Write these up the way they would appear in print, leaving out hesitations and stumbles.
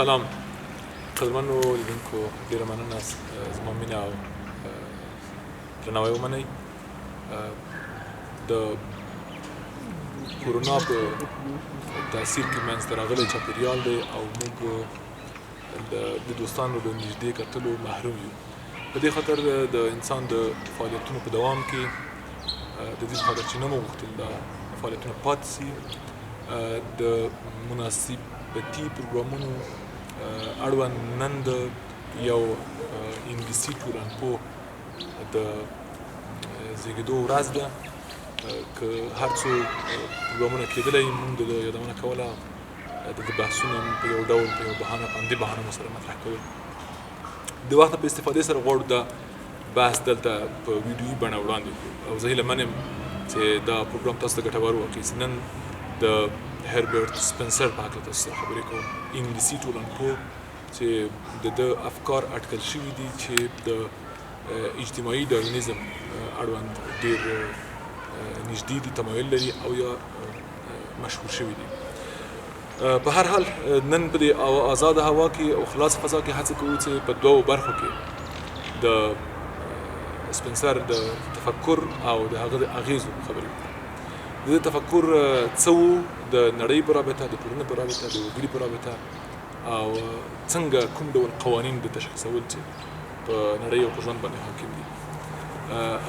سلام قدرمنو لیدونکو ډېره مننه زما مینه او درناوی ومنئ. د کورونا په تاثیر کې منځته راغلی چاپېریال دی او موږ د دوستانو د نږدې کتلو محروم یو. په دې خاطر د انسان د فعالیتونو په دوام کې د دې خاطر چې نه مو غوښتل دا فعالیتونه پاتې سي، د مناسبتي پروګرامونو اړوند نن د یو انګلیسي ټولنپوه د زیږېدو ورځ ده. که هر څو پروګرامونه کېدلی موږ د یادونه کوله د ده بحثونه په یو ډول په یو بهانه په همدې بهانه مو سره مطرح کول. د وخت په استفادې سره غواړو دا بحث دلته په ویډیویي بڼه وړاندې کړو او زه هیله من یم چې دا پروګرام تاسو ته ګټور واقع. نن د هربرت سپنسر په هکله تاسو سره خبرې کوم، انګلیسي ټولنپوه چې د ده افکار اټکل شوي دي چې د اجتماعي ډارونیزم اړوند ډېر نږدې دي، تمایل لري او یا مشهور شوي دي. په هر حال نن په دې آزاده هوا کې او خلاص فضا کې هڅه کوو چې په دوو برخو کې د سپنسر د تفکر او د هغه د اغیزو خبرې وکړو. د تفکر څه و، د نړۍ په رابطه، د ټولنې په رابطه، د وګړي په رابطه او څنګه کوم ډول قوانین د تشخیصول چې په نړۍ او په ژوند باندې حاکم دي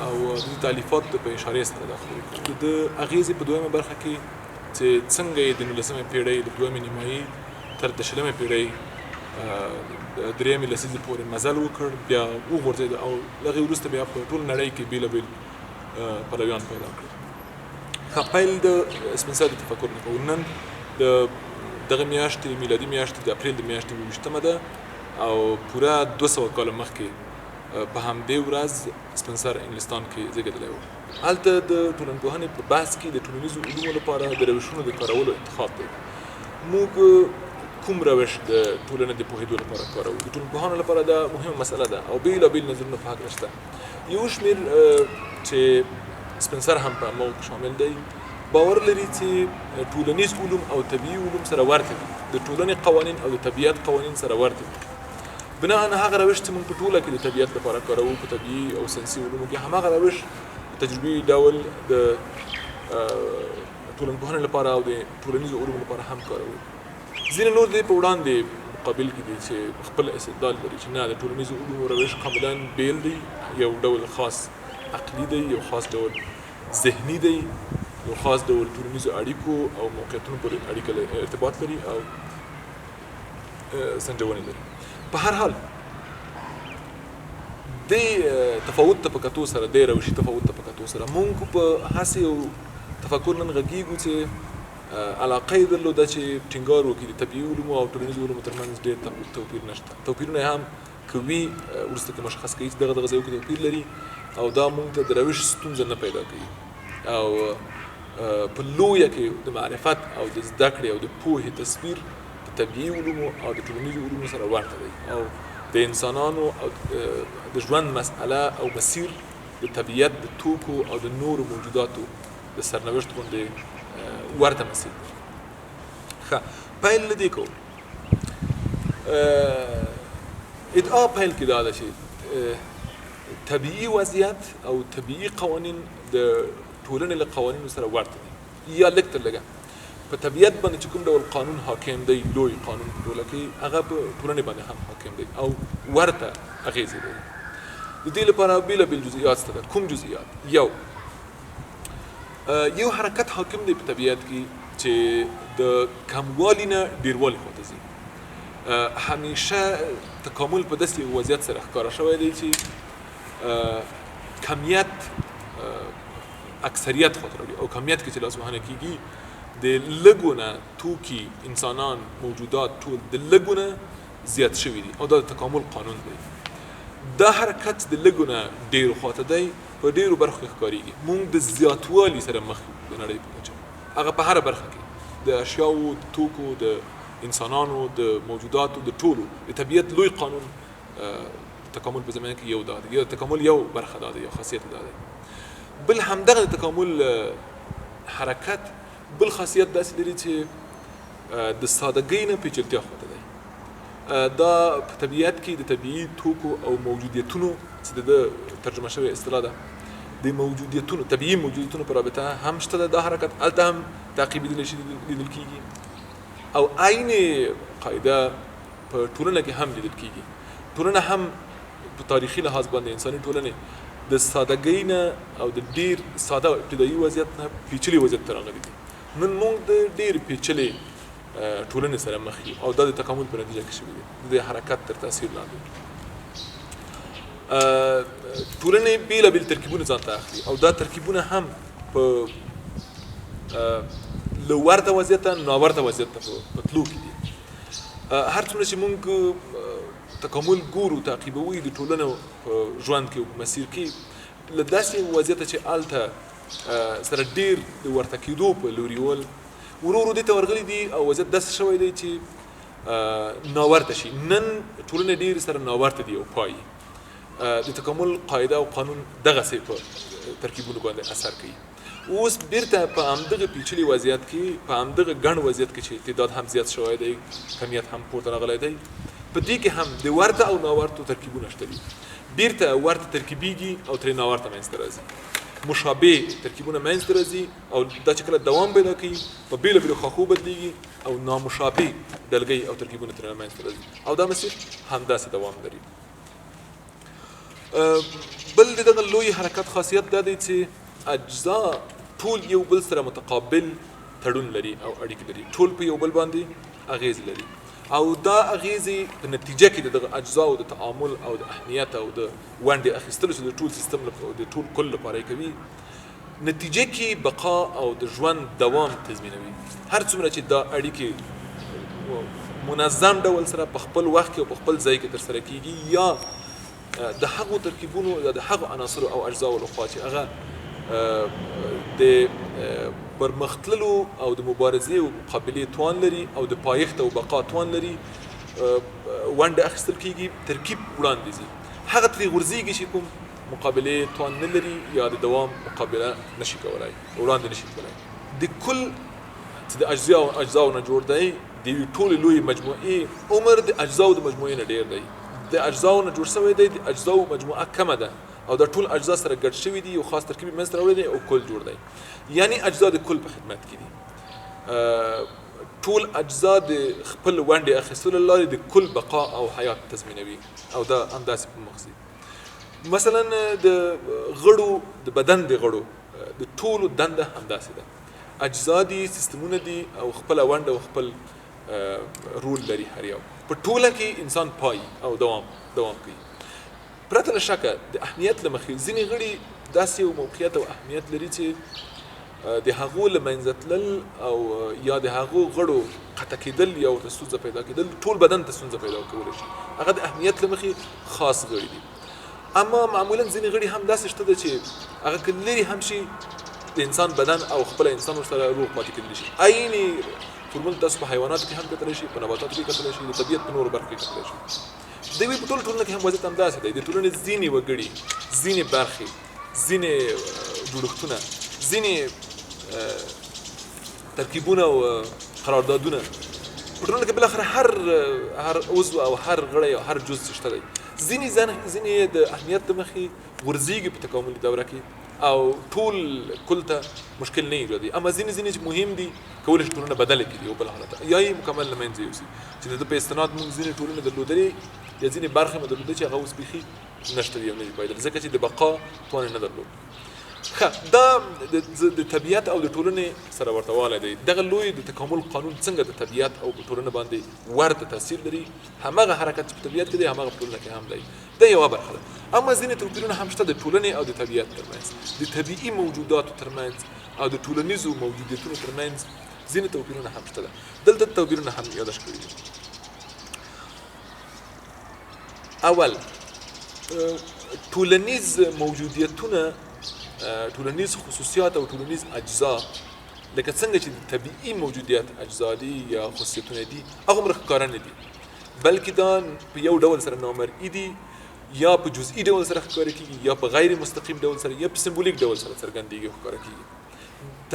او د تالیفات په اشارې سره دا خبرې کوو. د اغیزې په دویمه برخه کې چې څنګه یې د 19مې پیړۍ د دویمې نیمایي تر 20مې پیړۍ درېیمې لسیزې پورې مزل وکړ، بیا وغورځېد او له هغې وروسته بیا په ټول نړۍ کې بېلابېل پلویان پیدا کړل. ښه پیل د سپنسر د تفکر نه کوو. نن د دغه میاشتې میلادي میاشتې د اپریل د میاشتې 28مه ده او پوره 200 کاله مخکې په همدې ورځ سپنسر انګلستان کې زیږېدلی و. هلته د ټولنپوهنې په بحث کې د ټولنیزو علومو لپاره د روشونو د کارولو انتخاب دی. موږ کوم روش د ټولنې د پوهېدو لپاره کاروو؟ د ټولنپوهانو لپاره دا مهمه مسله ده او بېلابېل نظرونه په هکله شته. یو شمېر چې سپنسر هم په هماغو کې شامل دی باور لري چې ټولنیز علوم او طبیعي علوم سره ورته دي، د ټولنې قوانین او د طبیعت قوانین سره ورته دي. بناءً هغه روش چې موږ په ټوله کې د طبیعت لپاره کاروو په طبیعي او ساینسي علومو کې هماغه روش تجربي ډول د ټولنپوهنې لپاره او د ټولنیزو علومو لپاره هم کاروو. ځینې نور دې په وړاندې مقابل کې دي چې خپل استدلال لري چې نه، د ټولنیزو علومو روش کاملا بیل دی، یو ډول خاص عقلي دی، یو خاص ډول ذهني دی، یو خاص ډول ټولنیزو اړیکو او موقعیتونو پورې اړیکه ارتباط لري او سنجونې لري. په هر حال د تفاوت ته په کتو سره، د روشي تفاوت ته په کتو سره موږ په هسې یو تفکر نن غږیږو چې علاقه یې درلوده چې ټینګار وکړي د طبیعي علومو او ټولنیزو علومو ترمنځ ډېر توپیر نشته. توپیرونه یې هم که وي وروسته کې مشخص کوي چې دغه ځایو کې توپیر لري او دا موږ ته د روش ستونزه نه پیدا کوي او په لویه کې د معرفت او د زده کړې او د پوهې تصویر د طبیعي علومو او د ټولنیزو علومو سره ورته دی او د انسانانو او د ژوند مسئله او مسیر د طبیعت د توکو او د نورو موجوداتو د سرنوشت غوندې ورته مسیر دی. ښه پیل له دې کوو. ادعا پیل کې دا ده چې طبیعي وضعیت او طبیعي قوانین د ټولنې له قوانینو سره ورته دي یا لږ تر لږه په طبیعت باندې چې کوم ډول قانون حاکم دی، لوی قانون په ټوله کې، هغه په ټولنې باندې هم حاکم دی او ورته اغېزې لري. د دې لپاره بېلابېل جزئیات شته. کوم جزئیات؟ یو حرکت حاکم دی په طبیعت کې چې د کموالي نه ډېروالي خواته ځي. همیشه تکامل په داسې وضعیت سره ښکاره شوی دی چې کمیت اکثریت خواته راوړي او کمیت کې چې لاسوهنه کېږي د لږو نه توکي، انسانان، موجودات ټول د لږو نه زیات شوي دي او دا د تکامل قانون دی. دا حرکت د لږو نه ډېرو خواته دی، په ډېرو برخو کې ښکارېږي. موږ د زیاتوالي سره مخ یو د نړۍ په کچه، هغه په هره برخه کې د اشیاو، توکو، د انسانانو، د موجوداتو، د ټولو د طبیعت لوی قانون تکامل په زمانه کې یو دا دی، یا تکامل یو برخه دا دی، یو خاصیت دا دی. بل همدغه د تکامل حرکت بل خاصیت داسې لري چې د سادهګۍ نه پیچلتیا خواته دی. دا په طبیعت کې د طبیعي توکو او موجودیتونو چې د ترجمه شوې اصطلاح ده د موجودیتونو طبیعي موجودیتونو په رابطه هم شته دا حرکت هلته هم تعقیبېدلی شي لیدل کېږي او عین قاعده په ټولنه کې هم لیدل کېږي. ټولنه هم په تاریخي لحاظ باندې انساني ټولنې د سادهګۍ نه او د ډېر ساده ابتدایي وضعیت نه پیچلي وضعیت ته راغلي دي. نن موږ د ډېر پیچلې ټولنې سره مخ یو او دا د تکامل په نتیجه کې شوي دي د حرکت تر تاثیر لاندې. ټولنې بېلابېل ترکیبونه ځان ته اخلي او دا ترکیبونه هم په له ورته وضعیت نه ناورته وضعیت ته په تلو کې دي. هر څومره چې موږ تکامل ګورو تعقیبوي د ټولنو په ژوند کې او په مسیر کې له داسې وضعیته چې هلته سره ډېر د ورته کېدو په لوري ول ورو ورو دې ته ورغلي دي او وضعیت داسې شوی دی چې ناورته شي. نن ټولنې ډېر سره ناورته دي او پایي د تکامل قاعده او قانون دغسې په ترکیبونو باندې اثر کوي. اوس بیرته په همدغه پیچلي وضعیت کې په همدغه ګڼ وضعیت کې چې تعداد هم زیات شوی دی کمیت هم پورته راغلی دی په دې کې هم د ورته او ناورتو ترکیبونه شته دي. بیرته ورته ترکیبیږي او ترې ناورته منځته راځي. مشابه ترکیبونه منځته راځي او دا چې کله دوام پیدا کوي په بېلابېلو خاښو بدلېږي او نامشابه ډلګۍ او ترکیبونه ترې منځته راځي او دا مسیر همداسې دوام لري. بل د دغه لوی حرکت خاصیت دا دی چې اجزا ټول یو بل سره متقابل تړون لري او اړیکې لري. ټول په یو بل باندې اغیز لري او دا اغیزې په نتیجه کې د دغه اجزاو د تعامل او د اهمیت او د ونډې اخیستلو چې د ټول سیستم او د ټول کل لپاره یې کوي نتیجه کې بقا او د ژوند دوام تضمینوي. هر څومره چې دا اړیکې منظم ډول سره په خپل وخت کې او په خپل ځای کې ترسره کېږي یا د هغو ترکیبونو یا د هغو عناصرو او اجزاو لخوا چې هغه د پرمختللو او د مبارزې او مقابلې توان لري او د پایښت او بقا توان لري ونډه اخیستل کېږي ترکیب وړاندې ځي. هغه ترې غورځېږي چې کوم مقابلې توان نه لري یا د دوام مقابله نشي کولی وړاندې نشي تللی. د کل چې د اجزاو نه جوړ دی د یوې ټولې لویې مجموعې عمر د اجزاو د مجموعې نه ډېر دی. د اجزاو نه جوړ شوی دی د اجزاو مجموعه کمه ده او دا ټول اجزا سره ګډ شوي دي یو خاص ترکیب منځته راوړی دی او کل جوړ دی. یعنی اجزا د کل په خدمت کې دي. ټول اجزا د خپل ونډې اخیستلو له لارې د کل بقا او حیات تضمینوي او دا همداسې په مخ ځي. مثلا د غړو د بدن د غړو د ټولو دنده همداسې ده. اجزا دي سیستمونه دي او خپله ونډه او خپل رول لري هر یو. په ټوله کې انسان پایي او دوام کوي. پرته له شکه د اهمیت له مخې ځینې غړي داسې یو موقعیت او اهمیت لري چې د هغو له منځه تلل او یا د هغو غړو قطع کېدل یا ورته ستونزه پیدا کېدل ټول بدن ته ستونزه پیدا کولی شي. هغه د اهمیت له مخې خاص غړي دي. اما معمولا ځینې غړي هم داسې شته ده چې هغه که لرې هم شي د انسان بدن او خپله انسان ورسره روغ پاتې کېدلی شي. عین فورمول تاسو په حیواناتو کې هم کتلی شي په نباتاتو کې کتلی شي د طبیعت په نورو برخو کې کتلی شي. د یوې په ټوله ټولنه کې هم وضعیت همداسې دی. د ټولنې ځینې وګړي ځینې برخې ځینې جوړښتونه ځینې ترکیبونه او قراردادونه په ټولنه کې بالاخره هر عضو او هر غړی او هر جز شته دی. ځینې د اهمیت له مخې غورځېږي په تکاملي دوره کې او ټول کل ته مشکل نه ایجادوي. اما ځینې چې مهم دي کولی شي ټولنه بدله کړي یو بل حالت یا یې مکمل له منځه یوسي چې د ده په استناد موږ ځینې ټولنې درلودلې یا ځینې برخې مو درلوده چې هغه اوس بیخي نشته دي او نه دي پایدل ځکه چې د بقا توان یې نه درلود. دا د طبیعت او د ټولنې سره ورته والی دی. دغه لوی د تکامل قانون څنګه د طبیعت او په ټولنه باندې ورته تاثیر لري همغه حرکت چې په طبیعت کې دی همغه په ټولنه کې هم دی. دا یوه برخه ده. اما ځینې توپیرونه هم شته د ټولنې او د طبیعت ترمنځ د طبیعي موجوداتو ترمنځ او د ټولنیزو موجودیتونو ترمنځ ځینې توپیرونه هم شته ده. دلته توپیرونه هم یادښت کړي دي. اول ټولنیز موجودیتونه ټولنیز خصوصیات او ټولنیز اجزا لکه څنګه چې د طبیعي موجودیت اجزا دي یا خصوصیتونه دي هغه عمر ښکاره نه دي بلکې دا په یو ډول سره نامرئي دي یا په جزئي ډول سره ښکاره کېږي یا په غیر مستقیم ډول سره یا په سمبولیک ډول سره څرګندېږي او ښکاره کېږي.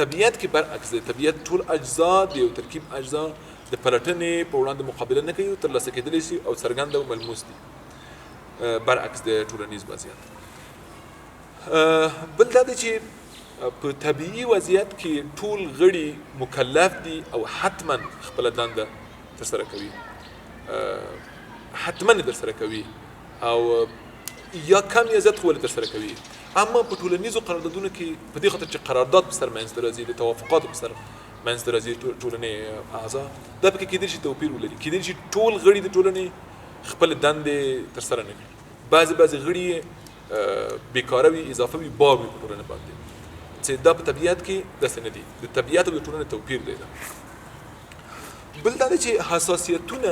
طبیعت کې برعکس دی. طبیعت ټول اجزا د یو ترکیب اجزا د پلټنې په وړاندې مقابله نه کوي، ترلاسه کېدلی شي او څرګند او ملموس دي، برعکس د ټولنیز وضعیت. بل دا دی چې په طبیعي وضعیت کې ټول غړي مکلف دي او حتما خپله دنده ترسره کوي، حتما یې ترسره کوي او یا کم یا زیات خو ولې ترسره کوي. اما په ټولنیزو قراردادونو کې په دې خاطر چې قرارداد په سر منځته راځي، د توافقاتو په سر منځته راځي ټولنې اعضا، دا پکې کېدای شي توپیر ولري، کېدای شي ټول غړي د ټولنې خپلې دندې ترسره نه کړي، بعضې غړي یې بېکاره وي، اضافه وي، بار وي په ټولنه باندې، چې دا په طبیعت کې داسې نه دي، د طبیعت او د ټولنې توپیر دی. بل دا دی چې حساسیتونه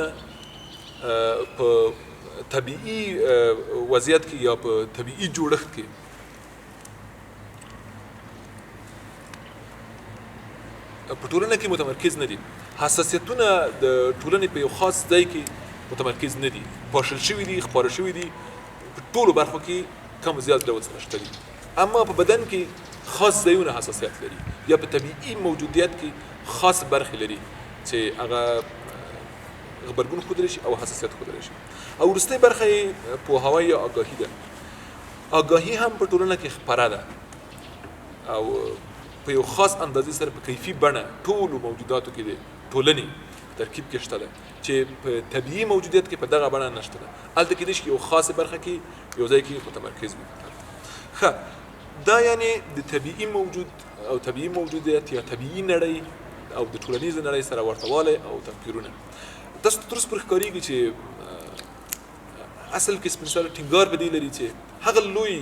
په طبیعي وضعیت کې یا په طبیعي جوړښت کې په ټولنه کې متمرکز نه دي. حساسیتونه د ټولنې په یو خاص ځای کې متمرکز نه دي، پاشل شوي دي، خپاره شوي دي، په ټولو برخو کې کم زیات ډول سره شته دي. اما په بدن کې خاص ځایونه حساسیت لري یا په طبیعي موجودیت کې خاص برخې لري چې هغه غبرګون ښودلی شي او حساسیت ښودلی شي. او وروستۍ برخه یې پوهاوی یا آګاهي ده. آګاهي هم په ټولنه کې خپره ده او په یو خاص اندازې سره په کیفي بڼه ټولو موجوداتو کې د ټولنې ترکیب کې شته ده چې په طبیعي موجودیت کې په دغه بڼه نشته ده. هلته کېدای شي یو خاصه برخه کې یو ځای کې متمرکز وي. ښه، دا یعنې د طبیعي موجود او طبیعي موجودیت یا طبیعي نړۍ او د ټولنیزې نړۍ سره ورتهوالی او توپیرونه. تاسو ته تر اوسه پورې ښکارېږي چې اصل کې سپین سرې ټینګار په دې لري چې هغه لوی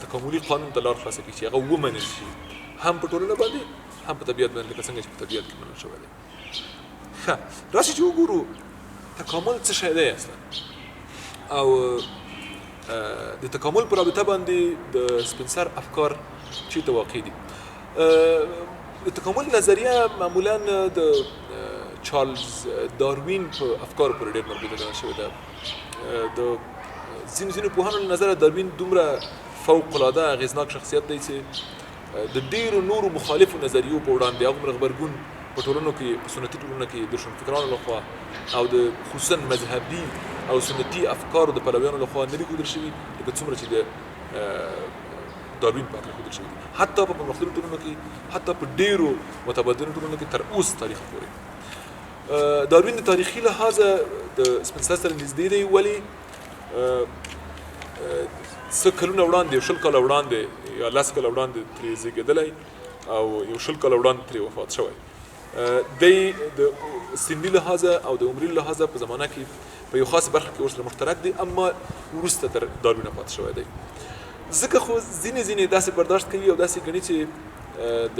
تکاملي قانون ته لار خلاصه کړي چې هغه ومنل شي هم په ټولنه باندې هم په طبیعت باندې، لکه څنګه چې په طبیعت کې منل شوی دی. ښه، راشئ چې وګورو تکامل څه شی دی اصلا او د تکامل په رابطه باندې د سپین سر افکار چېرته واقع دي. د تکامل نظریه معمولا د چارلز داروین په افکارو پورې ډېر مربوطه ګڼل شوې ده. د ځینو پوهانو له نظره داروین دومره فوق العاده اغېزناک شخصیت دی چې د ډېرو نورو مخالفو نظریو په وړاندې هغومره غبرګون په ټولنو کې، په سنتي ټولنو کې د روشنفکرانو لخوا او د خصوصا مذهبي او سنتي افکارو د پلویانو لخوا نه دي ښودل شوي لکه څومره چې د داروین په هکله ښودل شوي دي، حتی په پرمختللو ټولنو کې، حتی په ډېرو متمدنو ټولنو کې تر اوس تاریخ پورې. داروین د تاریخي لحاظه د سپین سر سره نږدې دی، ولې څه کلونه وړاندې، 20 کاله وړاندې یا 10 کاله وړاندې ترې زېږېدلی او 20 کاله وړاندې ترې وفات شوی. دی د سني لحاظه او د عمري لحاظه په زمانه کې په یو خاص برخه کې ورسره مشترک دی، اما وروسته تر داروین پاتې شوی دی. ځکه خو ځینې داسې برداشت کوي او داسې ګڼي چې د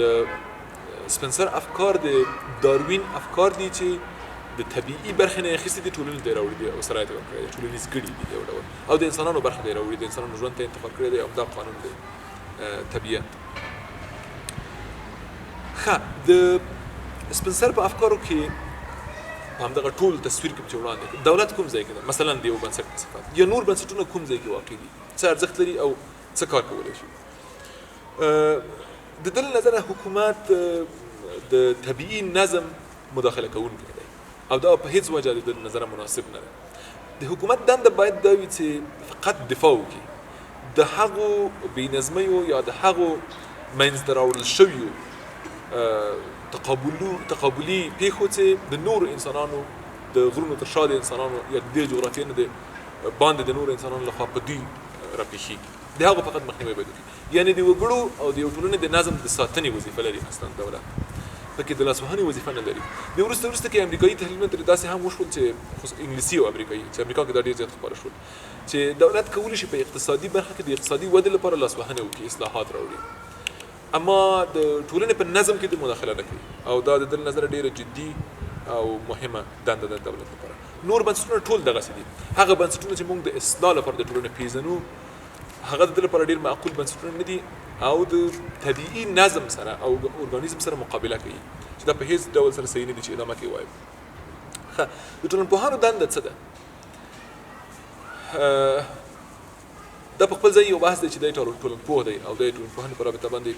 سپین سر افکار د داروین افکار دي چې د طبیعي برخې نه یې اخیستي دي، ټولنې ته یې راوړي دي او سرایت یې ورکړی دی، ټولنیز ګړي دي یو ډول، او د انسانانو برخه ته یې راوړي دي، انسانانو ژوند ته یې انتقال کړی دی او همدا قانون دی طبیعت. ښه، د سپین سر په افکارو کې په همدغه ټول تصویر کې چې وړاندې دولت کوم ځای کې ده، مثلا د یو بنسټ صفات یا نور بنسټونه کوم ځای کې واقع دي، څه ارزښت لري او څه کار کولی شي. د ده له نظره حکومت د طبیعي نظم مداخله کوونکی دی او دا په هیڅ وجه د ده له نظره مناسب نه ده. د حکومت دنده باید دا وي چې فقط دفاع وکړي د هغو بېنظمیو یا د هغو منځته راوړل شویو تقابلي پیښو چې د نورو انسانانو، د غرونو تر شا د انسانانو یا د دې جغرافیې نه د باندې د نورو انسانانو لخوا په دوی راپېښېږي، د هغو فقط مخنیوی باید وکړي. یعنې د وګړو او د یو ټولنې د نظم د ساتنې وظیفه لري اصلا دولت، پکې د لاسوهنې وظیفه نه لري. د وروسته کې امریکایي تحلیلونه ترې داسې هم وشول چې انګلیسي او امریکایي چې امریکا کې دا ډېر زیات خپاره شول چې دولت کولی شي په اقتصادي برخه کې د اقتصادي ودې لپاره لاسوهنې وکړي، اصلاحات راوړي، اما د ټولنې په نظم کې د مداخله نه کوي او دا د ده له نظره ډېره جدي او مهمه دنده ده د دولت لپاره. نور بنسټونه ټول دغسې دي، هغه بنسټونه چې موږ د اصلاح لپاره د ټولنې پیژنو هغه د ده لپاره ډېر معقول بنسټونه نه دي او د طبیعي نظم سره او ارګانیزم سره مقابله کوي چې دا په هیڅ ډول سره صحیح نه دي چې ادامه کې وایو. ښه، د ټولنپوهانو دنده څه ده؟ دا په خپل ځای یو بحث دی چې دی ټولنپوه دی او دی ټولنپوهنې په رابطه باندې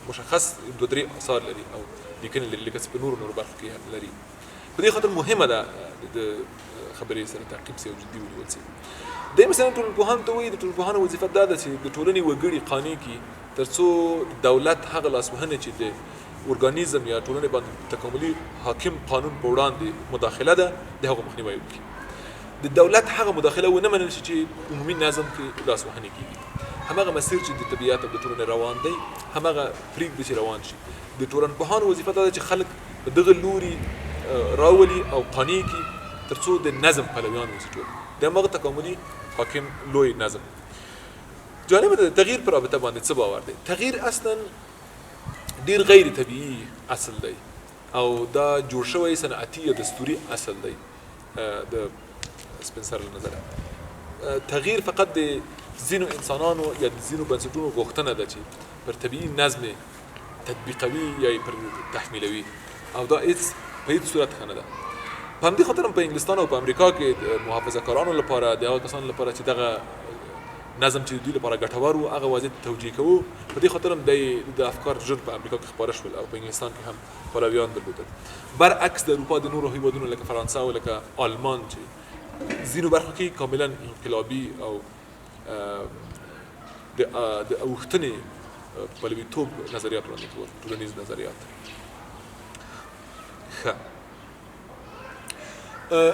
مشخص 2-3 اثار لري او لیکنې لري، لکه څه په نورو برخو کې هم لري. په په دې خاطر مهمه ده د خبرې سره تعقیب سي او جدي ونیول سي. د مثلا ټولنپوهان ته وایي د ټولنپوهانو وظیفه دا ده چې د ټولنې وګړي قانع کړي تر څو دولت هغه لاسوهنه چې د ارګانیزم یا ټولنې باندې تکاملي حاکم قانون په وړاندې مداخله ده د هغو مخنیوی وکړي. د دولت هغه مداخله ونه منل شي چې عمومي نظم کې لاسوهنې کیږي. هماغه مسیر چې د طبیعت او د ټولنې روان دی هماغه پرېږدي چې روان شي. د ټولنپوهانو وظیفه دا ده چې خلک په دغه لوري راولي او قانع کړي تر څو د نظم پلویان اوسي ټول د هماغه تکاملي حاکم لوی نظم. جالبه ده د تغییر پر رابطه باندې څه باور دی. تغییر اصلا ډیر غیر طبیعي اصل دی او دا جوړ شوی صنعتي یا دستوري اصل دی د سپنسر له نظره. تغییر فقط د ځینو انسانانو یا د ځینو بنسټونو غوښتنه ده چې پر طبیعي نظم تطبیقوي یا پر تحمیلوي او دا په هیڅ صورت ښه نه ده. په همدې خاطر هم په انګلستان او په امریکا کې د محافظه کارانو لپاره د هغو کسانو لپاره چې دغه نظم چې دوی لپاره ګټور و هغه واضح توجیه کوو. په دې خاطر هم د افکار ژر په امریکا کې خپاره شول او په انګلستان کې هم پلویان درلودل. برعکس د اروپا د نورو هیوادونو لکه فرانسه او لکه آلمان چې ځینو برخو کې کاملا انقلابي او د اوښتنې پلویتوب نظریات وړاندې کول، ټولنیز نظریات. ښه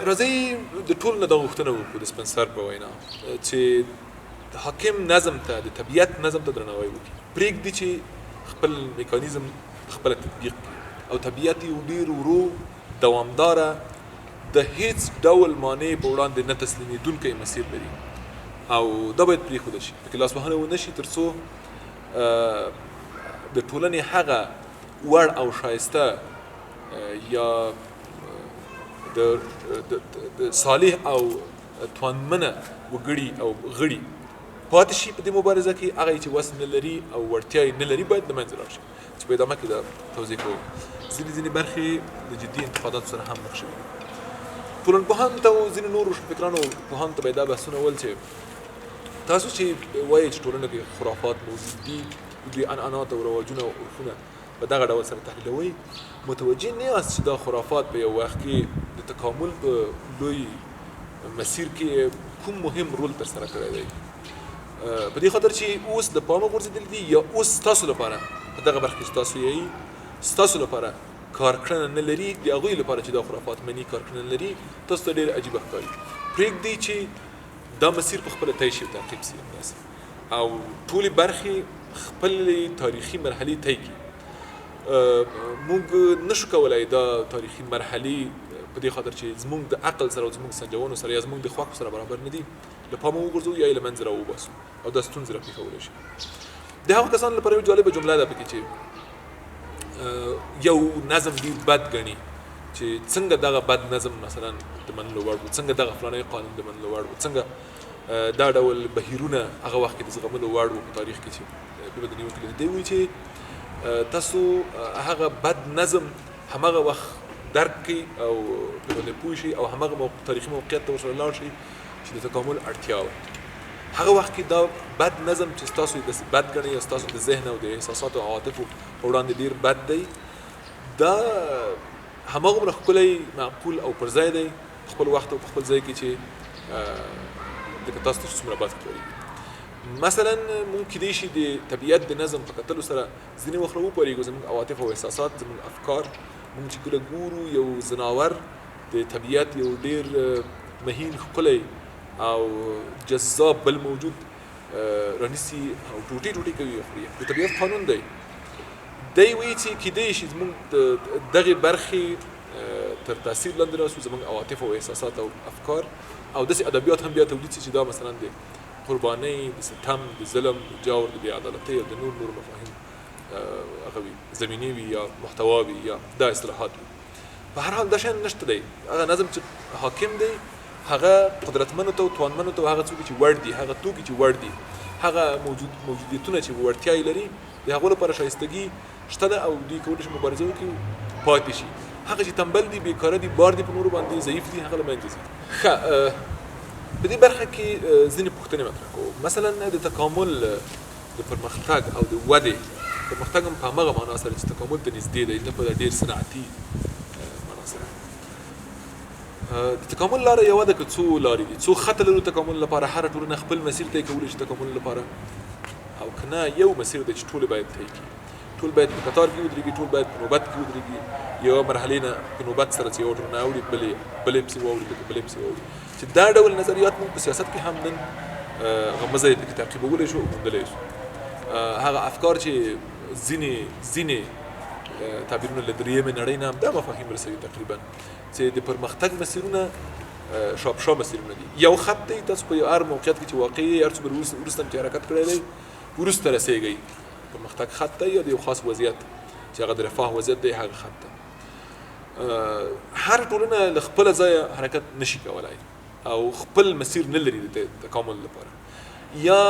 راځئ د ټولو نه دا غوښتنه وکړو د سپنسر په وینا چې د حاکم نظم ته د طبیعت نظم ته درناوی وکړي، پرېږدي چې خپل میکانیزم خپله تطبیق کړي او طبیعت یو ډېر ورو دوامداره د هیڅ ډول مانع په وړاندې نه تسلیمېدونکی مسیر لري او دا باید پرېښودل شي، پکې لاسوهنه ونه شي تر څو د ټولنې هغه وړ او ښایسته یا د صالح او توانمنه وګړي او غړي پاتې شي په دې مبارزه کې. هغه چې وس نه لري او وړتیا یې نه لري باید له منځه لاړ شي چې په ادامه کې دا توضیح کوو. ځینې برخې د جدي انتقاداتو سره هم مخ شوي. ټولنپوهانو ته او ځینې نورو فکرانو پوهانو ته باید دا بحثونه ول چې تاسو چې وایئ چې ټولنه کې خرافات موجود دي، دوی عنعنات او رواجونه او عرفونه په دغه ډول سره تحلیلوئ، متوجه نه یاست چې دا خرافات په یو وخت کې د تکامل په لوی مسیر کې کوم مهم رول ترسره کړی دی. په دې خاطر چې اوس د پامه غورځېدلي دي یا اوس ستاسو لپاره په دغه برخه کې ستاسو یې ستاسو لپاره کارکړنه نه لري، د هغوی لپاره چې دا خرافات مني کارکړنه لري، تاسو ته ډېر عجیبه ښکاري. پرېږدئ چې دا مسیر په خپله طی شي او تعقیب سي او ټولې برخې خپلې تاریخي مرحلې طی کړي. موږ نشو کولی دا تاریخي مرحلې په دې خاطر چې زموږ د عقل سره او زموږ سنجونو سره یا زموږ د خوښو سره برابر نه دي له پامه وغورځوو یا یې له منځه راوباسو او دا ستونزې راپېښولی شي. د هغو کسانو لپاره یو جالبه جمله ده پکې چې یو نظم ډېر بد ګڼي چې څنګه دغه بد نظم مثلا د منلو وړ و، څنګه دغه فلانی قانون د منلو وړ و، څنګه دا ډول بهیرونه هغه وخت کې د زغملو وړ و په تاریخ کې چې بیا د نیوکې لري. دی وایي چې تاسو هغه بد نظم هماغه وخت درک کړئ او په باندې پوه شئ او هماغه تاریخي موقعیت ته ورسره لاړ شئ چې د تکامل اړتیا وه. هغه وخت کې دا بد نظم چې ستاسو داسې بد ګڼئ یا ستاسو د ذهن او د احساساتو او عواطفو په وړاندې ډېر بد دی، دا هماغومره ښکلی معقول او پر ځای دی په خپل وخت او په خپل ځای کې چې لکه تاسو ته څومره بد ښکارېږي. مثلا مونږ کیدای شي د طبیعت د نظم په کتلو سره ځینې وخت راوپارېږو، زموږ عواطف او احساسات، زموږ افکار، مونږ چې کله ګورو یو ځناور د طبیعت یو ډېر مهین ښکلی او جذاب بل موجود رانیسي او ټوټې ټوټې کوي خوري، د طبیعت قانون دی. دی وایي چې کیدای شي زموږ د دغې برخې تر تاثیر لاندې راسو، زموږ عواطف او احساسات او افکار او داسې ادبیات هم بیا تولید شي چې دا مثلا د قربانۍ، د ستم، د ظلم، د جور، د بېعدالتۍ او د نور مفاهیم هغه وي زمینې وي یا محتوا وي یا دا اصطلاحات وي. په هر حال دا شیان نشته دی. هغه نظم چې حاکم دی هغه قدرتمنو ته او توانمنو ته هغه څوک چې وړ دي، هغه توکي چې وړ دي، هغه موجودیتونه چې وړتیا یې لري د هغو لپاره ښایستګي شته ده او دوی کولی شي مبارزه وکړي پاتې شي. هغه چې تنبل دي، بیکاره دي، بار دي په نورو باندې، ضعیف دي، هغه له منځه ځي. ښه په دې برخه کې ځینې پوښتنې مطرح کوو. مثلا د تکامل د پرمختګ او د ودې، پرمختګ هم په همغه معنا سره چې تکامل ته نږدې دی، نه په ډېر صنعتي معنا سره. د تکامل لاره یوه ده که څو لارې دي څو خطه لرو تکامل لپاره هره ټولنه خپل مسیر طی کولی شي تکامل لپاره او که نه یو مسیر دی چې ټولې باید طی کړي ټول باید په قطار کې ودرېږي ټول باید په نوبت کې ودرېږي یوه مرحلې نه په نوبت سره چې یوه ټولنه اوړي بلې پسې واوړي بلې پسې واوړي چې دا ډول نظریات موږ په سیاست کې هم نن هغه مزه یې پکې تعقیبولی شو او موندلی شو هغه افکار چې ځینې تعبیرونه له درېیمې نړۍ نه هم دا مفاهیم رسوي تقریبا چې د پرمختګ مسیرونه شاپشا مسیرونه دي یو خط دی تاسو په هر موقعیت کې چې واقعي هر څومره وروسته هم چې حرکت کړی دی وروسته رسېږئ پرمختګ خط دی یا د یو خاص وضعیت چې هغه د رفاه وضعیت دی هغه خط دی هر ټولنه له خپله ځایه حرکت نشي کولی او خپل مسیر نه لري د تکامل لپاره یا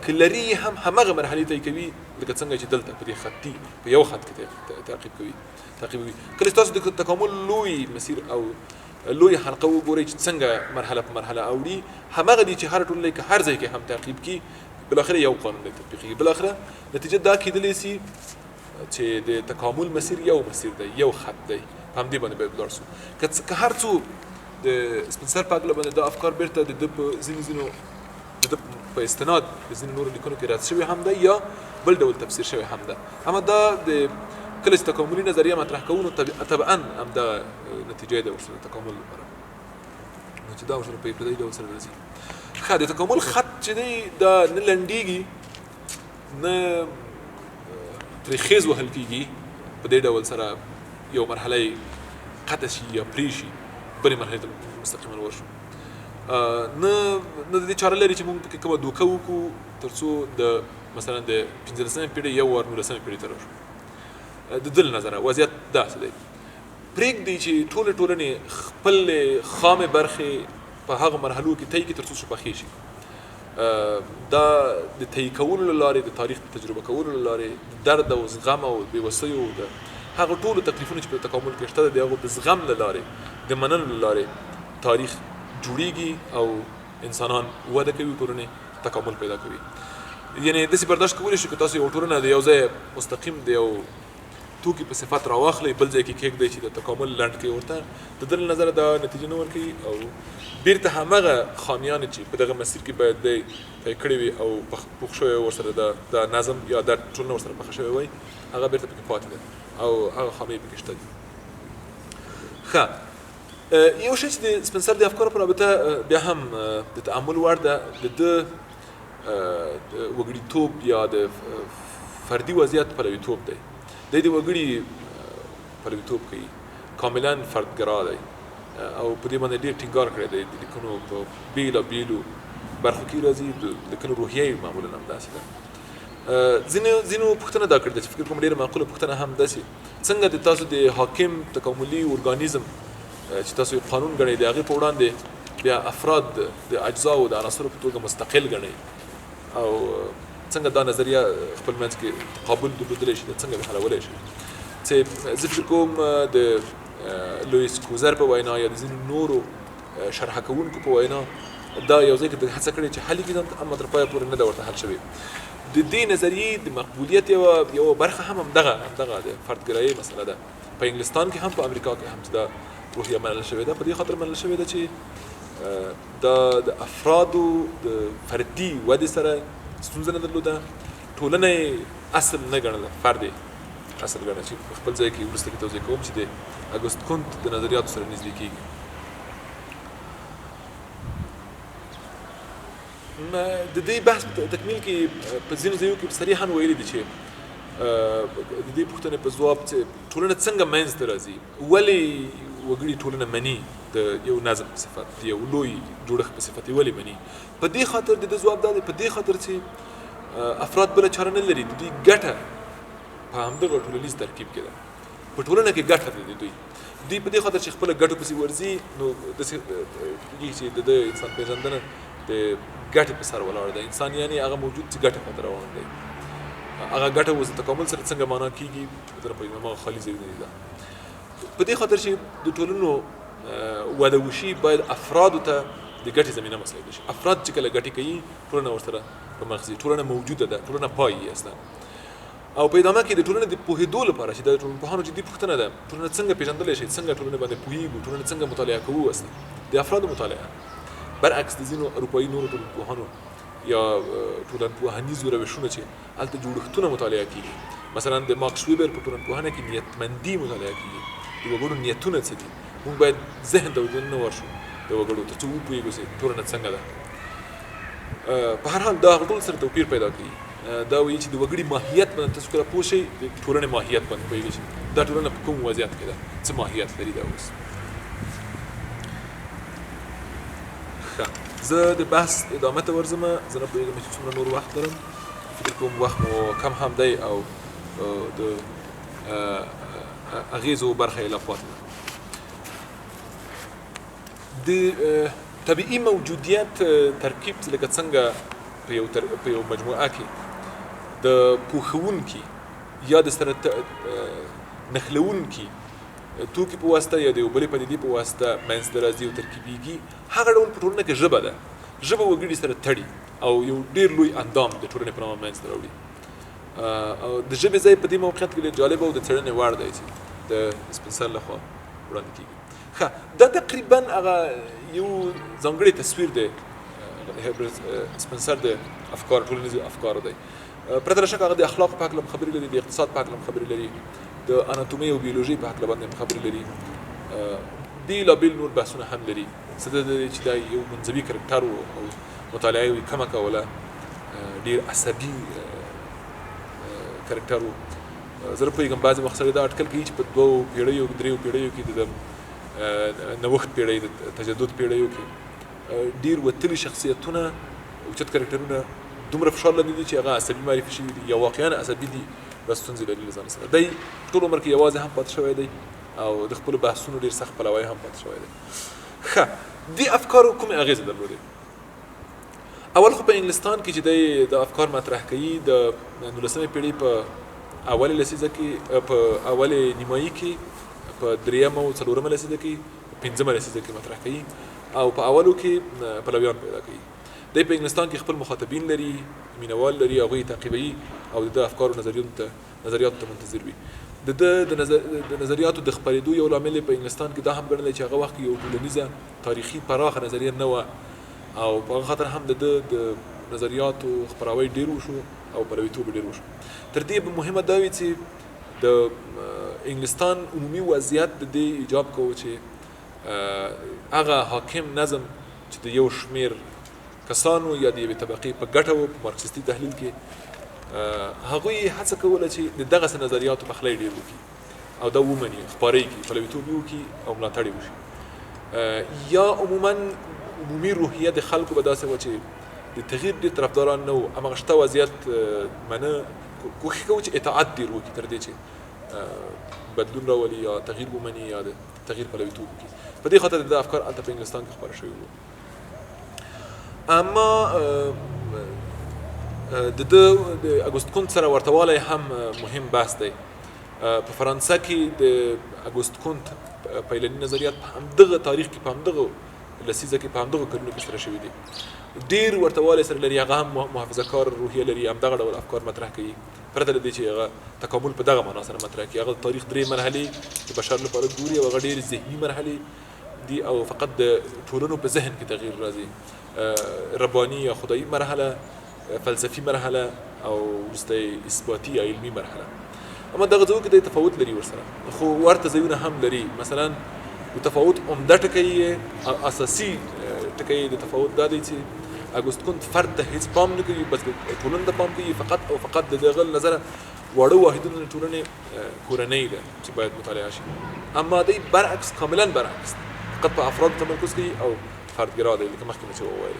که لري هم همغه مرحلې طی کوي لکه څنګه چې دلته په دې خطي په یو خط کې تعقیبوي کله چې تاسو د تکامل لوی مسیر او لوی حلقه وګورئ چې څنګه مرحله په مرحله اوړي همغه دي چې هر ټولنه کې هر ځای کې هم تعقیب کړي بالاخره یو قانون دی تطبیقي بالاخره نتیجه دا کېدلی سي چې د تکامل مسیر یو مسیر دی یو خط دی په همدې باندې باید ولاړ سو که هر څو د سپنسر په هکله باندې دا افکار بیرته د ده په ځینو د ده په استناد د ځینو نورو لیکنو کې رد شوي هم دی یا بل ډول تفسیر شوی هم ده اما دا د کله چې تکاملي نظریه مطرح کوو نو طبعا همدغه نتیجه ده ورسره تکامل لپاره نو چې دا ورسره په ابتدایي ډول سره راځي ښه د تکامل خط چې دی دا نه لنډېږي نه ترې خیز وهل کېږي په دې ډول سره یو مرحله قطع شي یا پرې شي بلې مرحلې ته مستقیما ورشو نه د دې چاره لري چې موږ پکې کومه دوکه وکړو تر څو د مثلا د 15مې پیړۍ یو وار 19مې پیړۍ ته راشو د دل نظره وضعیت داسې دی پرېږدي چې ټولې ټولنې خپلې خامې برخې په هغه مرحلو کې طی کړي تر څو چې پخې شي دا د طی کولو له لارې د تاریخ د تجربه کولو له لارې د درد او زغم او بېوسیو د هغه ټولو تکلیفونه چې په تکامل کې شته د هغو د زغم له لارې د منلو له لارې تاریخ جوړیږي او انسانان وده کوي ټولنې تکامل پیدا کوي یعنی داسې برداشت کولی شو که تاسو یو ټولنه د یو ځای مستقیم د یو توکي په صفت راواخلئ بل ځای کې کېږدئ چې د تکامل لنډ کړي ورته د دل نظره دا نتیجه نه ورکوي او بیرته همغه خامیانې چې په دغه مسیر کې باید دی طی کړې وي او پوښ شوی ورسره دا نظم یا دا ټولنه ورسره پخه شوې وای هغه بیرته پکې پاتې ده او هغه خامۍ پکې شته دي ښه یو شی چې د سپنسر د افکارو په رابطه بیا هم د تأمل وړ ده د ده وګړیتوب یا د فردي وضعیت پلویتوب دی د وګړي پلویتوب کوي کاملا فردګرا دی او په دې باندې ډېر ټینګار کړی دی د لیکنو په بېلابېلو برخو کې راځي د لیکنو روحیه یې معمولا همداسې ده ځینو پوښتنه دا کړې ده چې فکر کوم ډېره معقوله پوښتنه هم داسې څنګه د تاسو د حاکم تکاملي ارګانیزم چې تاسو یې قانون ګڼئ د هغې په وړاندې بیا افراد د اجزاو د عناصرو په توګه مستقل ګڼئ او څنګه دا نظریه خپل منځ کې تقابل درلودلی شي څنګه به حلولی شي چې زه فکر کوم د لویس کوزر په وینا یا د ځینو نورو شرحه کوونکو په وینا دا یو ځای کې د هڅه کړې چې حل کړي اما تر پایه پورې نه ده ورته حل شوې د دې نظریې د مقبولیت یوه برخه هم همدغه د فردګرایۍ مسله ده په انګلستان کې هم په امریکا کې هم چې دا روحیه منل شوې ده په دې خاطر منل شوې ده چې دا د افرادو د فردي ودې سره ستونزه نه درلوده ټولنه یې اصل نه ګڼله فرد یې اصل ګڼه چې خپل ځای کې وروسته کې توضیح کوم چې د اګوست کونت د نظریاتو سره نږدې کېږي د دې بحث په تکمیل کې په ځینو ځایو کې صریحا ویلي دي چې د دې پوښتنې په ځواب چې ټولنه څنګه منځ ته راځي ولې وګړي ټولنه مني د یو نظم په صفت د یو لوی جوړښت په صفت یې ولې مني په دې خاطر د دې ځواب دا دی په دې خاطر چې افراد بله چاره نه لري د دوی ګټه په همدغه ټولنیز ترکیب کې ده په ټولنه کې ګټه ده د دوی په دې خاطر چې خپله ګټو پسې ورځي نو داسې کېږي چې د انسان پېژندنه د ګټې په سر ولاړ ده انسان یعنې هغه موجود چې ګټه خاطر روان دی هغه ګټه اوس د تکامل سره څنګه معنا کېږي زه نه پوهېږم هماغه خالي ځای نه ده په دې خاطر چې د ټولنو وده وشي باید افرادو ته د ګټې زمینه مساعده شي افراد چې کله ګټې کوي ټولنه ورسره په مغزي ټولنه موجوده ده ټولنه پایي اصلا او په ادامه کې د ټولنې د پوهېدو لپاره چې د ټولنپوهانو جدي پوښتنه ده ټولنه څنګه پېژندلی شي څنګه ټولنې باندې پوهېږو ټولنه څنګه مطالعه کوو اصلا د افرادو مطالعه برعکس د ځینو اروپایي نورو ټولنپوهانو یا ټولنپوهنیزو روشونو چې هلته جوړښتونه مطالعه کېږي مثلا د ماکس ویبر په ټولنپوهنه کې نیتمندي مطالعه کېږي د وګړو نیتونه څه دي موږ باید ذهن ته ورننه ورشو د وګړو تر څو وپوهېږو چې ټولنه څنګه ده په هر حال دا هغه ټول سره توپیر پیدا کوي دا وایي چې د وګړي ماهیت باندې تاسو کله پوه شئ د ټولنې ماهیت باندې پوهېږئ چې دا ټولنه په کوم وضعیت کې ده څه ماهیت لري دا اوس ښه زه د بحث ادامه ته ورځم زه نه پوهېږم چې څومره نور وخت لرم فکر کوم وخت مو کم هم دی او د اغیزو برخه یې لا پاتې ده د طبیعي موجودیت ترکیب لکه څنګه په یو مجموعه کې د پوښونکي یا د سره نښلونکي توکي په واسطه یا د یو بلې پدیدې په واسطه منځته راځي او ترکیبېږي هغه ډول په ټولنه کې ژبه ده ژبه وګړي سره تړي او یو ډېر لوی اندام د ټولنې په نامه منځته راوړي او د ژبې ځای په دې موقعیت کې ډېر جالبه او د څېړنې وړ دی چې د سپنسر لخوا وړاندې کېږي ښه دا تقریبا هغه یو ځانګړی تصویر دی سپنسر د افکار ټولنیزو افکارو دی پرته له شک هغه د اخلاقو په هکله خبرې لري د اقتصاد په هکله خبرې لري د اناتومي او بیولوژي په هکله باندې خبرې لري بېلابېل نور بحثونه هم لري څه د چې دا یو منځوي کرکټر و او مطالعه یې کمه کوله ډېر عصبي کرکټر و زه نه پوهېږم بعضې وخت سړی دا اټکل کوي چې په 2 پیړیو 3 پیړیو کې د نوښت پیړۍ د تجدد پیړیو کې ډېر وتلي شخصیتونه اوچت کرکټرونه دومره فشار لاندې دي چې هغه عصبي معرفي شوي دي یا واقعا عصبي دي دا ستونزې لري له ځان سره دی ټول عمر کې یوازې هم پاتې شوی دی او د خپلو بحثونو ډېر سخت پلوی هم پاتې شوی دی ښه دې افکارو کومې اغېزې درلودې اول خو په انګلستان کې چې دی د افکار مطرح کوي د 19مې پیړۍ په اولې لسیزه کې په اولې نیمایي کې په 3مه او 4مه لسیزه کې 5مه لسیزه کې مطرح کوي او په اولو کې پلویان پیدا کوي دی په انګلستان کې خپل مخاطبین لري مینوال لري هغوی یې تعقیبوي او د ده افکارو نظریاتو ته منتظر وي د نظریاتو د خپرېدو یو لامل په انګلستان کې دا هم ګڼلی چې هغه وخت کې یو ټولنیزه تاریخي پراخه نظریه نه وه او په هغه خاطر هم د نظریاتو خپراوی ډېر وشو او پلویتوب ډېر وشو تر دې مهمه دا وي چې د انګلستان عمومي وضعیت د دې ایجاب کوو چې هغه حاکم نظم چې د یو شمېر کسانو یا د یوې طبقې په ګټه و په مارکسیستي تحلیل کې هغوی هڅه کوله چې د دغسې نظریاتو پخلی ډېر وکړي او دا ومني خپاره یې کړي پلویتوب یې وکړي او ملاتړ یې وشي یا عموما عمومي روحیه د خلکو به داسې وه چې د تغییر ډېر طرفداران نه وو هماغه شته وضعیت منه کوښښ کوو چې اطاعت ډېر وکړي تر دې چې بدلون راولي یا تغییر ومني یا د تغییر پلویتوب وکړي په دې خاطر د افکار هلته په انګلستان کې خپاره شوي وو اما د اګوست کونت سره ورته والی هم مهم بحث دی په فرانسه کې د اګوست کونت پیلني نظریات په همدغه تاریخ کې په همدغه لسیزه کې په همدغه کلونو کې سره شوي دي ډېر ورته والی سره لري هغه هم محافظه کار روحیه لري همدغه ډول افکار مطرح کوي پرته له دې چې هغه تکامل په دغه معنا سره مطرح کوي هغه د تاریخ 3 مرحلې د بشر لپاره ګوري او هغه ډېرې ذهني مرحلې دي او فقط د ټولنو په ذهن کې تغییر راځي رباني یا خدایي مرحله فلسفي مرحله او وروسته اثباتي یا علمي مرحله اما دغه ځایو کې د تفاوت لري ورسره خو ورته ځایونه هم لري مثلا د تفاوت عمده ټکی اساسي ټکی د تفاوت دا دی چې اګوست کونت فرد ته هیڅ پام نه کوي بس ټولنې ته پام کوي فقط او فقط د دغه نظره واړه واحدونه د ټولنې کورنۍ ده چې باید مطالعه شي اما دی برعکس کاملا برعکس فقط په افرادو تمرکز کوي او فردګرا دی لکه مخکې مې چې وویل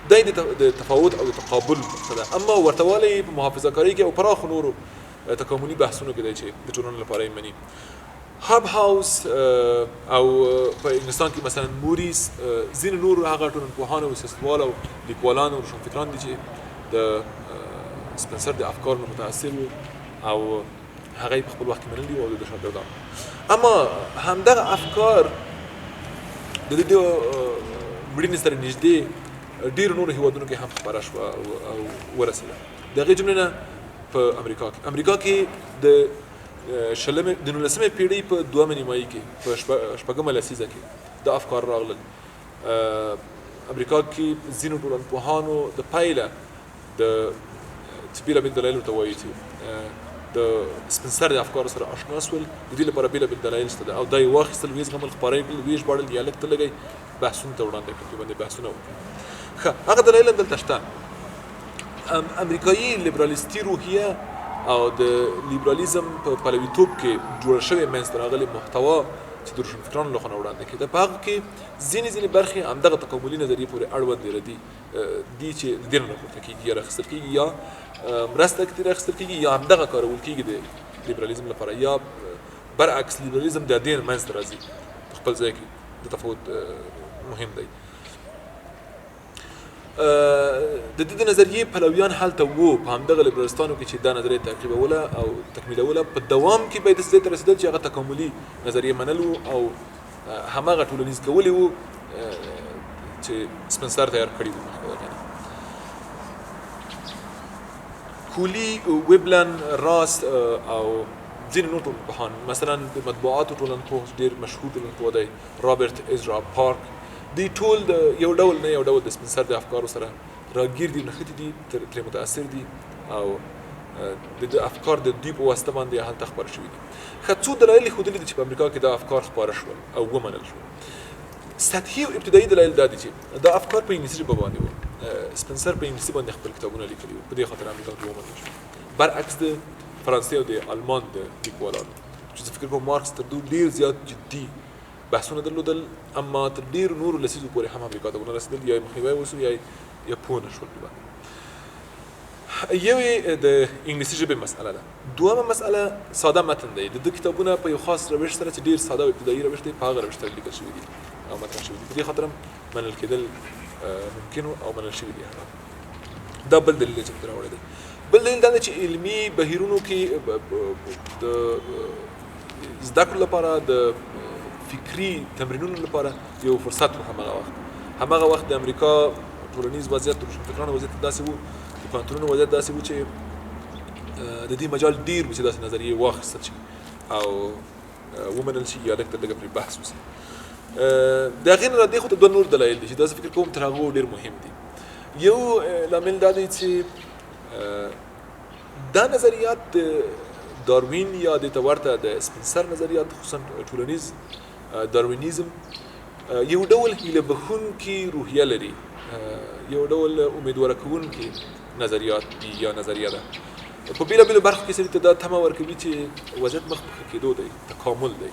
دی د تفاوت او د تقابل ده اما ورته والی په محافظه کارۍ کې او پراخو نورو تکاملي بحثونو کې دی چې د ټولنو لپاره یې مني هاب هاوس او په انګلستان کې مثلا موریس ځینې نور هغه ټولنپوهان او سیاستوال او لیکوالان او روشنفکران دي چې د سپنسر د افکارو نه متاثر وو او هغه یې په خپل وخت کې منلي وو او د شاګردان اما همدغه افکار د دې مړینې سره نږدې ډېرو نورو هېوادونو کې هم خپره شوه او ورسېده د هغې جملې نه په امریکا کې د 19مې پیړۍ په دویمه نیمایي کې په شپږمه لسیزه کې دا افکار راغلل. امریکا کې ځینو ټولنپوهانو د پایله د چې بېلابېل دلایل ورته وایي چې د سپین سر د افکارو سره اشنا شول. د دې لپاره بېلابېل دلایل شته ده او دا یې واخیستل، ویې زغمل، خپاره یې کړل، ویې ژباړل، دیالکت ته لګئ، بحثونو ته وړاندې کړل، باندې بحثونه وکړي. ښه هغه دلایل هم دلته شته. امریکایي لیبرالیستي روحیه او د لیبرالیزم په پلویتوب کې جوړه شوې منځته راغلې محتوا چې د روشنفکرانو له خوا وړاندې کېده، په هغه کې ځینې برخې همدغه تکاملي نظریې پورې اړوند دي چې د دې نه راپورته کېږي یا راخیستل کېږي یا مرسته ترې راخیستل کېږي یا همدغه کارول کېږي د لیبرالیزم لپاره، یا برعکس لیبرالیزم د دې منځته راځي. په خپل ځای کې د تفاوت مهم دی. د دې د نظریې پلویان هلته وو په همدغه لیبرالیستانو کې چې دا نظریه تعقیبوله او تکمیلوله. په دوام کې به یې داسې ځای ته رسېدل چې هغه تکاملي نظریې منل وو او هماغه ټولنیز کول وو چې سپنسر تیار کړي وو. کولی، ویبلن، راس او ځینې نور ټولنپوهان، مثلا د مطبوعاتو ټولنپوه ډېر مشهور ټولنپوه دی رابرټ ازرا پارک، دی ټول د یو ډول نه یو ډول د سپین سر د افکارو سره راګیر دي، نښتي دي، ترې متاثر دي او د افکار د دوی په واسطه باندې هلته خپاره شوي دي. ښه څو دلایل یې ښودلي دي چې په امریکا کې دا افکار خپاره شول او ومنل شول. سطحي او ابتدایي دلایل دا دي چې دا افکار په انګلیسي ژبه باندې وو. سپنسر په انګلیسي باندې خپل کتابونه لیکلي وو، په دې خاطر امریکا کې ومنل شول، برعکس د فرانسې او د آلمان د لیکوالانو چې زه فکر کوم مارکس تر دوی ډېر زیات جدي بحثونه درلودل، اما تر ډېرو نورو لسیزو پورې هم امریکا ته ونه رسېدل، یا یې مخنیوی وشو یا پوه نه شول. یو یې د انګلیسي ژبې مسئله ده. دویمه مسئله ساده متن دی. د ده کتابونه په یو خاص روش سره چې ډېر ساده او ابتدایي روش دی، په هغه روش سره لیکل شوي دي او مطرح شوي دي. په دې خاطر هم منل کېدل ممکن او منل شوي دي. دا بل دلیل چې پکې راوړی دی. بل دلیل دا دی چې علمي بهیرونو کې د زده کړو لپاره، د فکري تمرینونو لپاره یو فرصت و. هماغه وخت د امریکا ټولنیز وضعیت، د روشنفکرانو وضعیت داسې و، د پوهنتونونو وضعیت داسې و چې د دې مجال ډېر و چې داسې نظریې واخیستل شي او ومنل شي یا لږ تر لږه پرې بحث وشي. د هغې نه را دې خوا ته دوه نور دلایل دي چې دا زه فکر کوم تر هغو ډېر مهم دي. یو لامل دا دی چې دا نظریات د داروین یا دې ته ورته د سپنسر نظریات، خصوصا ټولنیز داروینیزم، یو ډول هیله بخونکي روحیه لري، یو ډول امیدواره کوونکي نظریات دي یا نظریه ده. په بېلابېلو برخو کې سړي ته دا تمه ورکوي چې وضعیت مخ په ښه کېدو دی، تکامل دی.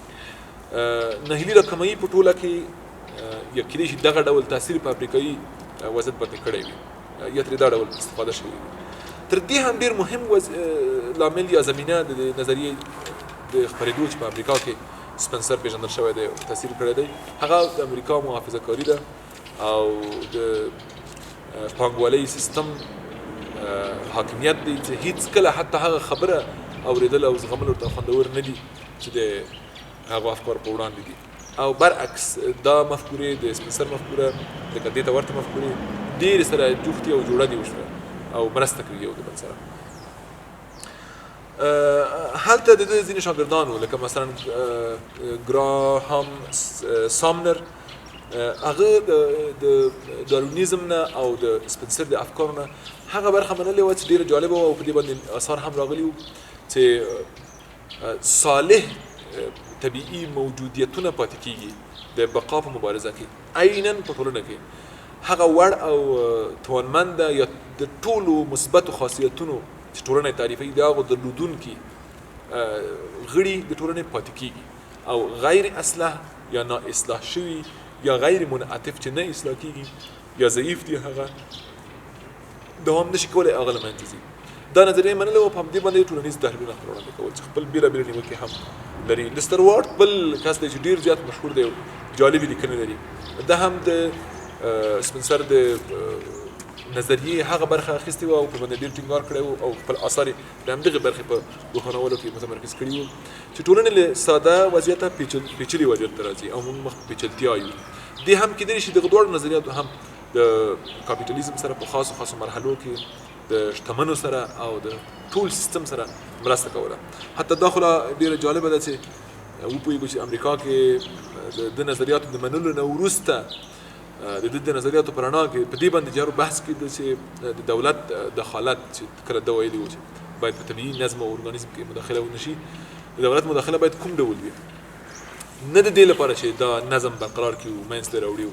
نهیلي راکمایي په ټوله کې یا کېدای شي دغه ډول تاثیر په افریقایي وضعیت باندې کړی وي یا ترې دا ډول استفاده شوې وي. تر دې هم ډېر مهم لامل یا زمینه د نظریې د خپرېدو چې په امریکا کې سپنسر پیژندل شوی دی او تاثیر کړی دی، هغه د امریکا محافظه کاري ده او د پانګوالۍ سیستم حاکمیت دی چې هیڅ کله حتی هغه خبره اورېدل او زغمل ورته خوندور نه دي چې د هغو افکار په وړاندې دي، او برعکس دا مفکورې د سپنسر مفکوره لکه دې ته ورته مفکورې ډېرې سره جوختې او جوړه دي وشوه او مرسته کوي یو د بل سره. هلته د ده ځینې شاګردانو لکه مثلا ګراهام سامنر، هغه د داروینیزم نه او د سپنسر د افکارو نه هغه برخه منلې وه چې ډېره جالبه وه او په دې باندې اثار هم راغلي وو چې صالح طبیعي موجودیتونه پاتې کېږي د بقا په مبارزه کې، عیناً په ټولنه کې هغه وړ او توانمنده یا د ټولو مثبتو خاصیتونو چې ټولنه یې تعریفوي د هغو درلودونکي غړي د ټولنې پاتې کېږي او غیر اصلاح یا نا اصلاح شوي یا غیر منعطف چې نه اصلاح کېږي یا ضعیف دي، هغه دوام نشي کولی هغه له منځه ځي. دا نظریه منلې وه، په همدې باندې ټولنیز تحلیلونه خپل وړاندې کول چې خپل بېلابېلې نیوکې هم لري. لستر وارډ بل کس دی چې ډېر زیات مشهور دی او جالبې لیکنې لري. دا هم د سپنسر د نظریې هغه برخه اخیستې وه او په باندې ډېر ټینګار کړی و او خپل اثار یې د همدغې برخې په روښانولو کې متمرکز کړي وو چې ټولنې له ساده وضعیته پیچلي وضعیت ته راځي او موږ مخ په پیچلتیا یو. دې هم کېدلی شي دغه دواړو نظریاتو هم د کاپیټالیزم سره په خاصو مرحلو کې د شتمنو سره او د ټول سیستم سره مرسته کوله. حتی دا خو ډېره جالبه ده چې وپوهېږو چې امریکا کې د نظریاتو د منلو نه وروسته د نظریاتو په رڼا کې په دې باندې جارو بحث کېده چې د دولت دخالت چې کله ده ویلي وو چې باید په طبیعي نظم او ارګانیزم کې مداخله ونه شي، د دولت مداخله باید کوم ډول وي؟ نه د دې لپاره چې دا نظم برقرار کړي او منځ ته راوړي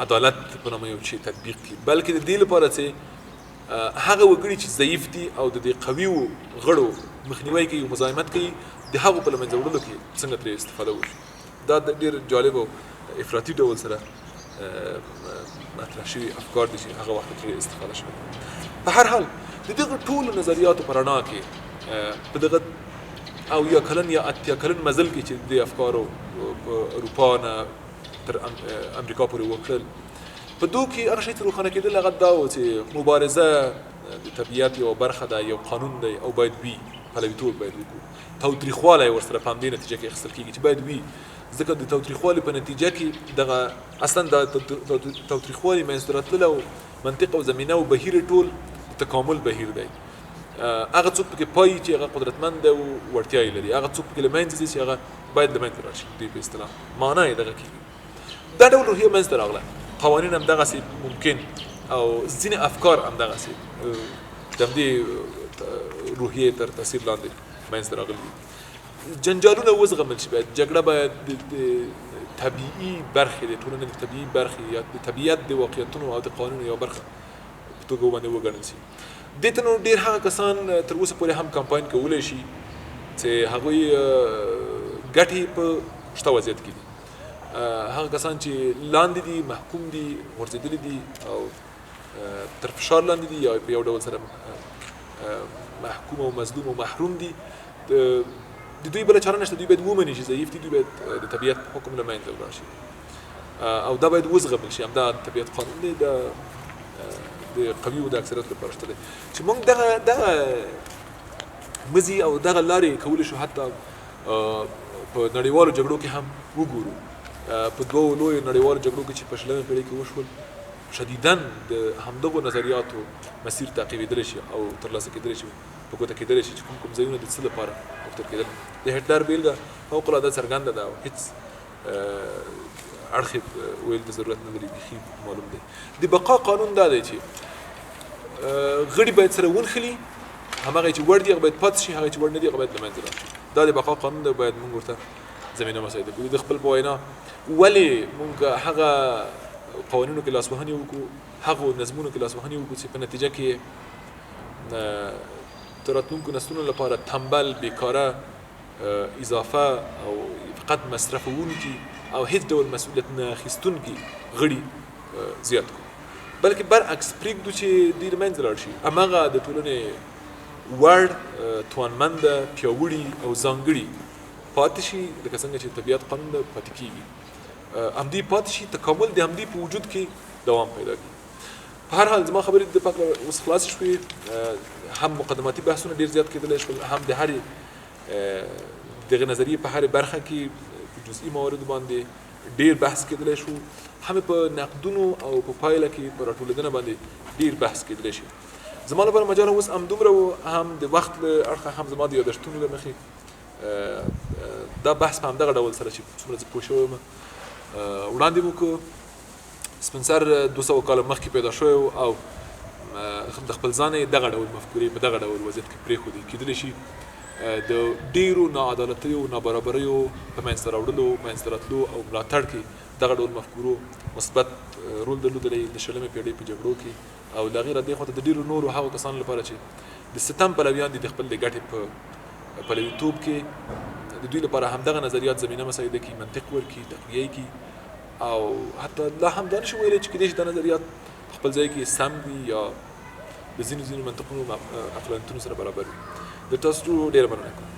عدالت په نامه یو شی تطبیق کړي، بلکې د دې لپاره چې هغه وګړي چې ضعیف دي او د دې قویو غړو مخنیوی کوي او مزاحمت کوي د هغو په له منځه وړلو کې څنګه ترې استفاده وشي. دا د ډېر جالب او افراطي ډول سره مطرح شوي افکار دي چې هغه وخت ترې استفاده شوي. په هر حال د دغه ټولو نظریاتو په رڼا کې په دغه او یا کلن یا اتیا کلن مزل کې چې د افکارو اروپا نه تر امریکا پورې وکړل، په دوی کې هغه شی چې روښانه کېدل هغه دا و چې مبارزه د طبیعت یوه برخه ده، یو قانون دی او باید وي، پلویتوب باید وکړو، تاوتریخوالی ورسره په همدې نتیجه کې اخیستل کېږي چې باید وي، ځکه د تاوتریخوالي په نتیجه کې دغه اصلا د تاوتریخوالي منځته راتلل او منطق او زمینه او بهیر ټول تکامل بهیر دی. هغه څوک پکې پایي چې هغه قدرتمند دی او وړتیا یې لري، هغه څوک پکې له منځه ځي چې هغه باید له منځه راشي. دوی په اصطلاح معنا یې دغه کېږي. دا ډول روحیه منځته راغله، قوانین همدغسې ممکن او ځینې افکار همدغسې د همدې روحیې تر تاثیر لاندې منځته راغلي دي. جنجالونه وزغمل شي، باید جګړه باید د طبیعي برخې د ټولنې د طبیعي برخې یا د طبیعت د واقعیتونو او د قانونو یوه برخه په توګه باندې وګڼل شي. دې ته نو ډېر هغه کسان تر اوسه پورې هم کمپاین کولی شي چې هغوی ګټې په شته وضعیت کې دي، هغه کسان چې لاندې دي، محکوم دي، غورځېدلي دي او تر فشار لاندې دي یا په یو ډول سره محکوم او مظلوم او محروم دي، د دوی بله چاره نشته، دوی باید ومني چې ضعیف دي، دوی باید د طبیعت حکم له منځه ولاړ شي او دا باید وزغمل شي. همدا طبیعت قانون دی، د قوي او د اکثریت لپاره شته دی چې موږ دغه مزي او دغه لارې کولی شو حتی په نړیوالو جګړو کې هم وګورو. په دوو لویو نړیوالو جګړو کې چې په شلمې پېړۍ کې وشول، شدیداً د همدغو نظریاتو مسیر تعقیبېدلی شي او ترلاسه کېدلی شي، په ګوته کېدلی شي چې کوم ځایونه د څه لپاره غوښتل کېدل. د هټلر بېلګه فوق العاده څرګنده ده او هېڅ اړخ ویل د ضرورت نه لري، بیخي معلوم دی. د بقا قانون دا دی چې غړي باید سره ونښلي، همغه چې وړ دي هغه باید پاتې شي، هغه چې وړ نه دي هغه باید له منځه لاړ شي. دا د بقا قانون دی، باید موږ ورته زمینه مساعده کړو. د خپل په وینا ولې موږ هغه قوانینو کې لاسوهنې وکړو، هغو نظمونو کې لاسوهنې وکړو چې په نتیجه کې د راتلونکو نسلونو لپاره تنبل، بیکاره، اضافه او فقط مصرفوونکي او هیڅ ډول مسؤلیت نه اخیستونکي غړي زیات کړو، بلکې برعکس پرېږدو چې دوی له منځه لاړ شي. هماغه د ټولنې وړ، توانمنده، پیاوړي او ځانګړي پاتې شي، لکه څنګه چې طبیعت قانون ده پاتې کېږي، همدې پاتې شي، تکامل د همدې په وجود کې دوام پیدا کړي. په هر حال زما خبرې د پاک اوس خلاصې شوې، هم مقدماتي بحثونه ډېر زیات کېدلی شول، هم د هرې دغه نظریې په هرې برخه کې جزئی موارد باندې ډیر بحث کېدلی شو، هم په نقدونو او په پایله کې په راټولېدنه باندې ډیر بحث کېدلی شي. زما لپاره مجال اوس همدومره و، هم د وخت له اړخه، هم زما د یادښتونو له مخې دا بحث په همدغه ډول سره چې څومره زه پوه شوی یم وړاندې مو کړو. سپنسر 200 کاله مخکې پیدا شوی او د خپل ځان یې دغه ډول مفکورې په دغه ډول وضعیت کې پرېښودې. کېدلی شي د ډیرو ناعدالتیو، نابرابریو په منځته راوړلو، منځته راتلو او ملاتړ کې دغه ډول مفکورو مثبت رول درلودلی د شلمې پېړۍ په جګړو کې، او له هغې را دې خوا ته د ډېرو نورو هغو کسانو لپاره چې د ستم پلویان دي، د خپل د ګټې په پلویتوب کې د دوی لپاره همدغه نظریات زمینه مساعده کړي، منطق ورکړي، تقویه کړي، او حتی لا هم دا نشو ویلی چې کېدای شي دا نظریات په خپل ځای کې سم وي یا د ځینو منطقونو عقلانیتونو سره برابر وي. د تاسو ډېره مننه کوم.